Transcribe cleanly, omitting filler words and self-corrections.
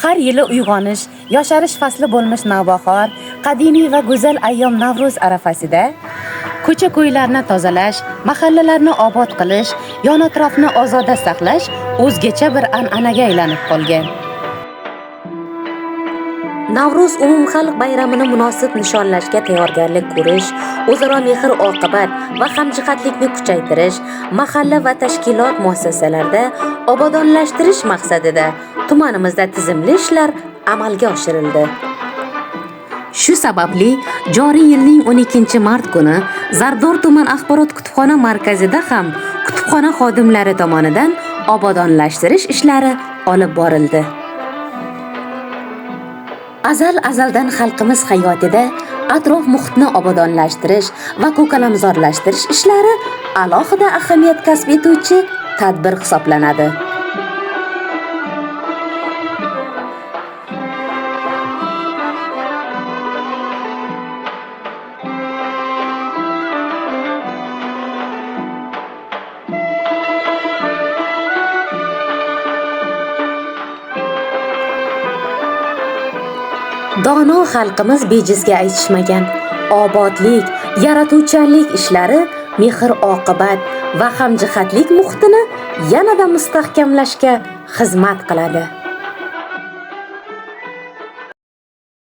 Har yili uyg'onish, yosharish fasli bo'lmish navbahor, qadimiy va go'zal ayyom Navro'z arafasida ko'cha-ko'ylarni tozalash, mahallalarni obod qilish, yon-atrofni ozoda saqlash o'zgacha bir an'anaga aylanib qolgan. Navro'z umumxalq bayramini munosib nishonlashga tayyorgarlik ko'rish, o'zaro mehr-oqibat va hamjihatlikni kuchaytirish, mahalla va tashkilot muassasalarida obodonlashtirish maqsadida tumanimizda tizimli ishlar amalga oshirildi. Shu sababli joriy yilning 12-mart kuni Zardor tuman axborot kutubxona markazida ham kutubxona xodimlari tomonidan obodonlashtirish ishlari olib borildi. Azaldan xalqimiz hayotida atrof muhitni obodonlashtirish va ko'kalamzorlashtirish ishlari alohida ahamiyat kasb etuvchi tadbir hisoblanadi. Dono xalqimiz bejizga aytishmagan. Obodlik, yaratuvchanlik ishlari mehr-oqibat va hamjihatlik muhitini yanada mustahkamlashga xizmat qiladi.